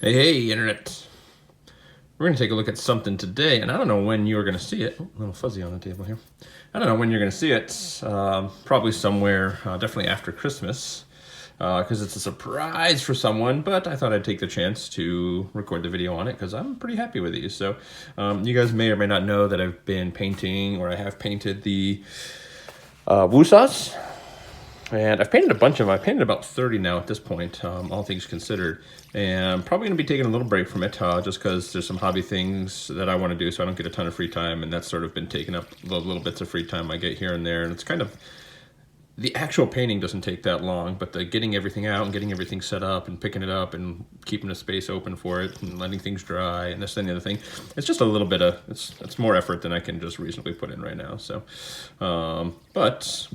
Hey, hey, Internet. We're going to take a look at something today, and I don't know when you're going to see it. Oh, a little fuzzy on the table here. I don't know when you're going to see it. Probably somewhere, definitely after Christmas, because it's a surprise for someone, but I thought I'd take the chance to record the video on it because I'm pretty happy with these. So you guys may or may not know that I've been painting, or I have painted the WooSahs. And I've painted a bunch of them. I've painted about 30 now at this point, all things considered. And I'm probably going to be taking a little break from it just because there's some hobby things that I want to do, so I don't get a ton of free time. And that's sort of been taking up the little bits of free time I get here and there. And it's kind of, the actual painting doesn't take that long, but the getting everything out and getting everything set up and picking it up and keeping the space open for it and letting things dry and this and the other thing, it's just a little bit of, it's more effort than I can just reasonably put in right now. So, but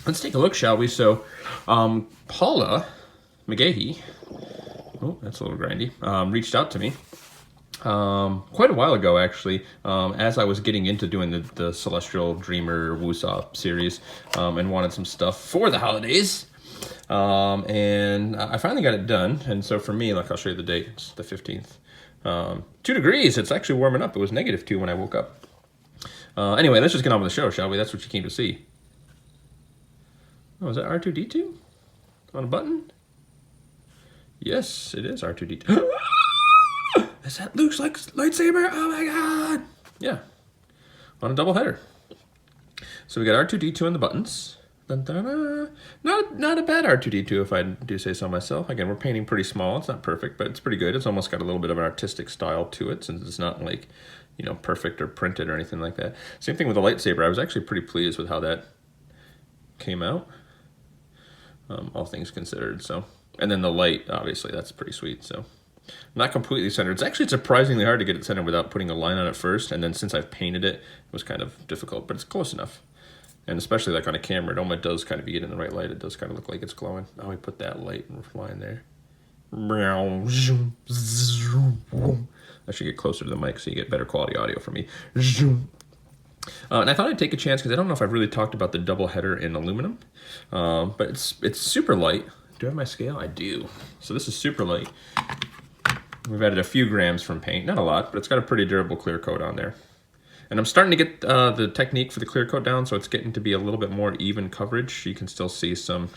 let's take a look, shall we? So, Paula McGahee, oh, that's a little grindy, reached out to me quite a while ago, actually, as I was getting into doing the Celestial Dreamer WooSah series, and wanted some stuff for the holidays. And I finally got it done. And so for me, like, I'll show you the date. It's the 15th. 2 degrees. It's actually warming up. It was -2 when I woke up. Anyway, let's just get on with the show, shall we? That's what you came to see. Oh, is that R2-D2 on a button? Yes, it is R2-D2. Is that Luke's lightsaber? Oh my god! Yeah, on a double header. So we got R2-D2 on the buttons. Dun, dun, dun. Not a bad R2-D2 if I do say so myself. Again, we're painting pretty small. It's not perfect, but it's pretty good. It's almost got a little bit of an artistic style to it, since it's not like, you know, perfect or printed or anything like that. Same thing with the lightsaber. I was actually pretty pleased with how that came out. All things considered. So, and then the light, obviously, that's pretty sweet. So, not completely centered. It's actually surprisingly hard to get it centered without putting a line on it first. And then since I've painted it, it was kind of difficult, but it's close enough. And especially like on a camera, it does kind of, you get in the right light, it does kind of look like it's glowing. Now we put that light line there. I should get closer to the mic so you get better quality audio from me. And I thought I'd take a chance because I don't know if I've really talked about the double header in aluminum, but it's super light. Do I have my scale? I do. So this is super light. We've added a few grams from paint, not a lot, but it's got a pretty durable clear coat on there. And I'm starting to get the technique for the clear coat down, so it's getting to be a little bit more even coverage. You can still see some,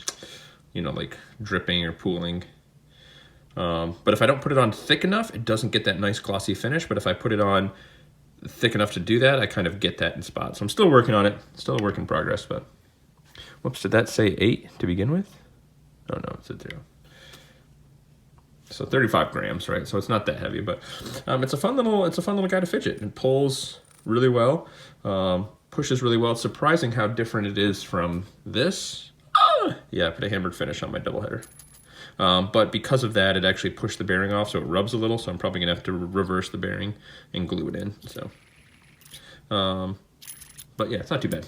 you know, like dripping or pooling. But if I don't put it on thick enough, it doesn't get that nice glossy finish. But if I put it on thick enough to do that, I kind of get that in spots. So I'm still working on it, still a work in progress, but whoops, did that say 8 to begin with? Oh no, it's a 0. So 35 grams, right? So it's not that heavy, but it's a fun little guy to fidget. It pulls really well, pushes really well. It's surprising how different it is from this. Yeah, I put a hammered finish on my double header. But because of that, it actually pushed the bearing off, so it rubs a little, so I'm probably going to have to reverse the bearing and glue it in. So, but yeah, it's not too bad.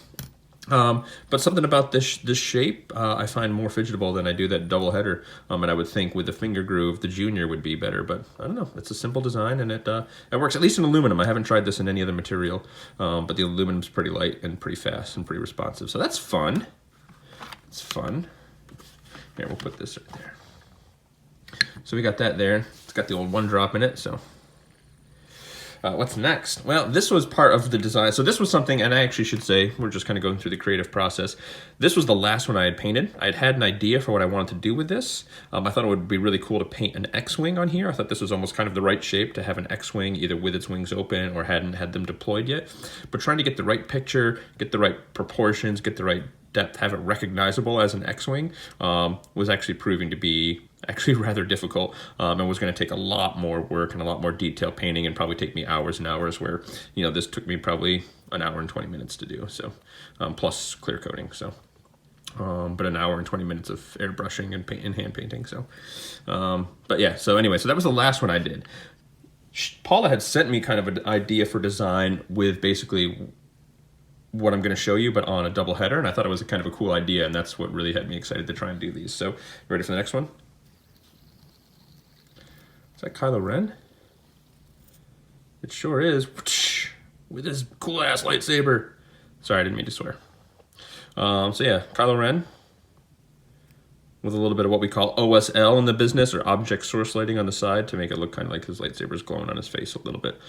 But something about this shape I find more fidgetable than I do that double header. And I would think with the finger groove, the Junior would be better, but I don't know. It's a simple design, and it works, at least in aluminum. I haven't tried this in any other material, but the aluminum's pretty light and pretty fast and pretty responsive. So that's fun. It's fun. Here, we'll put this right there. So we got that there. It's got the old 1 drop in it, so. What's next? Well, this was part of the design. So this was something, and I actually should say, we're just kind of going through the creative process. This was the last one I had painted. I had an idea for what I wanted to do with this. I thought it would be really cool to paint an X-Wing on here. I thought this was almost kind of the right shape to have an X-Wing, either with its wings open or hadn't had them deployed yet. But trying to get the right picture, get the right proportions, get the right depth, have it recognizable as an X-Wing, was actually proving to be rather difficult, and was going to take a lot more work and a lot more detailed painting, and probably take me hours and hours, where, you know, this took me probably an hour and 20 minutes to do, so plus clear coating. So but an hour and 20 minutes of airbrushing and paint and hand painting. So but yeah, so anyway, so that was the last one I did. Paula had sent me kind of an idea for design with basically what I'm going to show you, but on a double header, and I thought it was a kind of a cool idea, and that's what really had me excited to try and do these. So ready for the next one? Is that Kylo Ren? It sure is. With his cool ass lightsaber. Sorry, I didn't mean to swear. So yeah, Kylo Ren. with a little bit of what we call OSL in the business, or object source lighting, on the side to make it look kind of like his lightsaber's glowing on his face a little bit.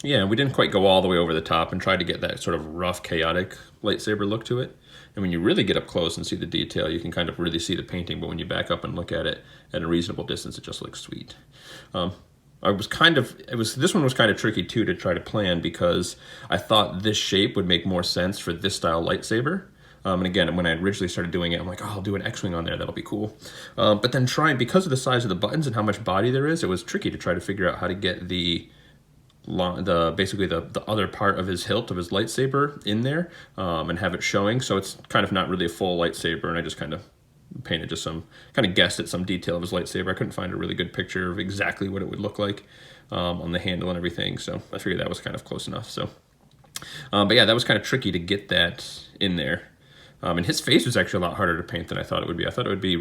Yeah, we didn't quite go all the way over the top and tried to get that sort of rough, chaotic lightsaber look to it. And when you really get up close and see the detail, you can kind of really see the painting, but when you back up and look at it at a reasonable distance, it just looks sweet. This one was kind of tricky too to try to plan, because I thought this shape would make more sense for this style lightsaber. And again, when I originally started doing it, I'm like, oh, I'll do an X-Wing on there, that'll be cool. But then because of the size of the buttons and how much body there is, it was tricky to try to figure out how to get basically the other part of his hilt of his lightsaber in there, and have it showing. So it's kind of not really a full lightsaber, and I just kind of painted kind of guessed at some detail of his lightsaber. I couldn't find a really good picture of exactly what it would look like on the handle and everything, so I figured that was kind of close enough. So, but yeah, that was kind of tricky to get that in there. And his face was actually a lot harder to paint than I thought it would be. I thought it would be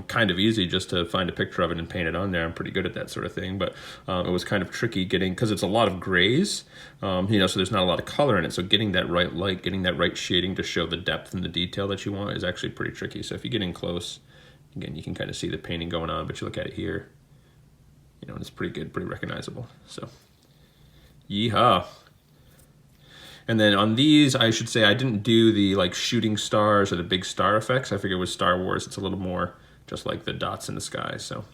kind of easy just to find a picture of it and paint it on there. I'm pretty good at that sort of thing, but it was kind of tricky because it's a lot of grays, so there's not a lot of color in it. So getting that right light, getting that right shading to show the depth and the detail that you want is actually pretty tricky. So if you get in close, again, you can kind of see the painting going on, but you look at it here, and it's pretty good, pretty recognizable. So, yeehaw. And then on these, I should say I didn't do the like shooting stars or the big star effects. I figured with Star Wars, it's a little more just like the dots in the sky. So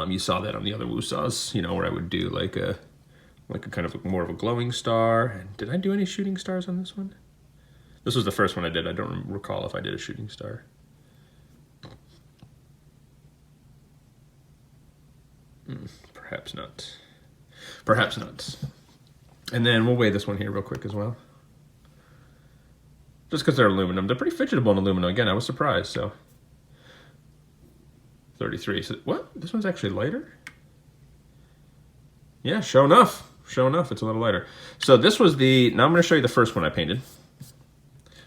you saw that on the other WooSahs, where I would do like a kind of more of a glowing star. And did I do any shooting stars on this one? This was the first one I did. I don't recall if I did a shooting star. Perhaps not. Perhaps not. And then we'll weigh this one here real quick as well. Just because they're aluminum. They're pretty fidgetable in aluminum. Again, I was surprised, so. 33. So, what? This one's actually lighter? Yeah, sure enough. Sure enough, it's a little lighter. So this was now I'm going to show you the first one I painted.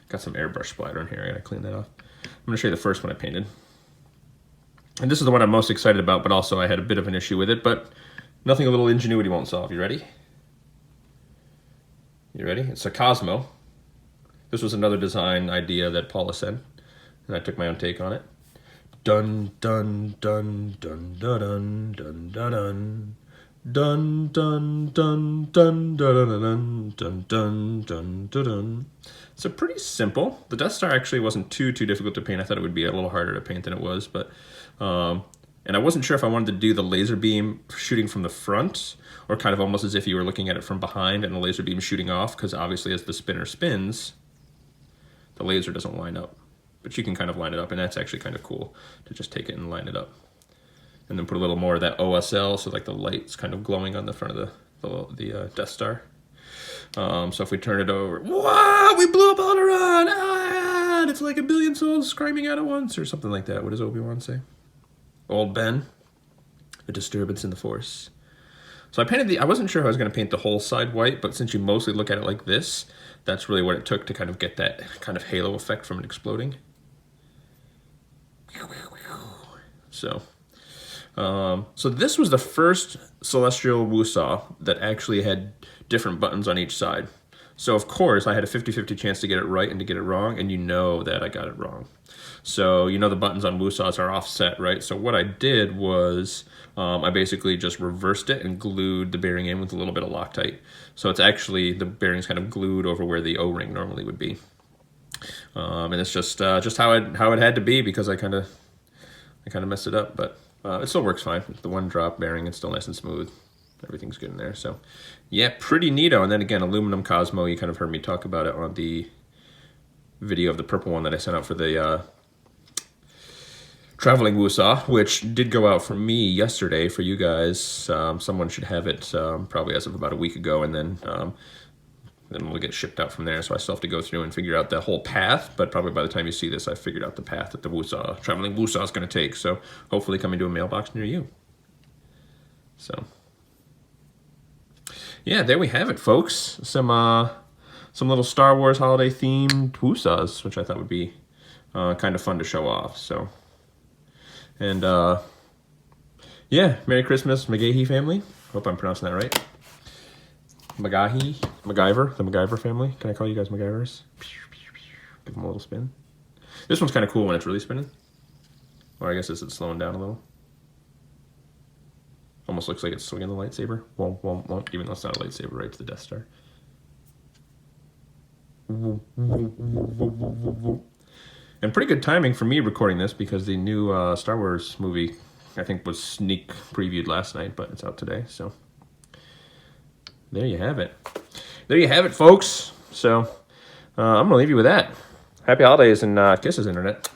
Got some airbrush splatter in here. I got to clean that off. I'm going to show you the first one I painted. And this is the one I'm most excited about, but also I had a bit of an issue with it, but nothing a little ingenuity won't solve. You ready? You ready? It's a Cosmo. This was another design idea that Paula sent, and I took my own take on it. Dun dun dun dun dun dun dun dun dun dun dun dun dun dun dun dun dun dun. So pretty simple. The Death Star actually wasn't too difficult to paint. I thought it would be a little harder to paint than it was, but and I wasn't sure if I wanted to do the laser beam shooting from the front, or kind of almost as if you were looking at it from behind and the laser beam shooting off, because obviously as the spinner spins, the laser doesn't line up. But you can kind of line it up, and that's actually kind of cool to just take it and line it up. And then put a little more of that OSL, so like the light's kind of glowing on the front of the Death Star. So if we turn it over, wow, we blew up Alderaan! Ah, it's like a billion souls screaming out at once, or something like that. What does Obi-Wan say? Old Ben, a disturbance in the Force. So I painted I wasn't sure if I was going to paint the whole side white, but since you mostly look at it like this, that's really what it took to kind of get that kind of halo effect from it exploding. So this was the first Celestial WooSah that actually had different buttons on each side. So of course I had a 50-50 chance to get it right and to get it wrong, and that I got it wrong. So the buttons on WooSahs are offset, right? So what I did was I basically just reversed it and glued the bearing in with a little bit of Loctite. So it's actually, the bearing's kind of glued over where the O-ring normally would be. And it's just how it had to be, because I kind of messed it up, but it still works fine. The one drop bearing, it's still nice and smooth. Everything's good in there. So yeah, pretty neato. And then again, aluminum Cosmo, you kind of heard me talk about it on the video of the purple one that I sent out for the traveling WooSah, which did go out for me yesterday. For you guys, someone should have it probably as of about a week ago, and then we'll get shipped out from there. So I still have to go through and figure out the whole path, but probably by the time you see this, I've figured out the path that the traveling WooSah is going to take. So hopefully coming to a mailbox near you. So yeah, there we have it, folks. Some little Star Wars holiday themed WooSahs, which I thought would be kind of fun to show off. So, and yeah, Merry Christmas, McGahee family. Hope I'm pronouncing that right. McGyver, the McGyver family. Can I call you guys McGyvers? Give them a little spin. This one's kind of cool when it's really spinning. Or I guess it's slowing down a little. Almost looks like it's swinging the lightsaber. Won't, even though it's not a lightsaber right to the Death Star. And pretty good timing for me recording this because the new Star Wars movie, I think, was sneak previewed last night, but it's out today. So there you have it. There you have it, folks. So I'm going to leave you with that. Happy holidays and kisses, Internet.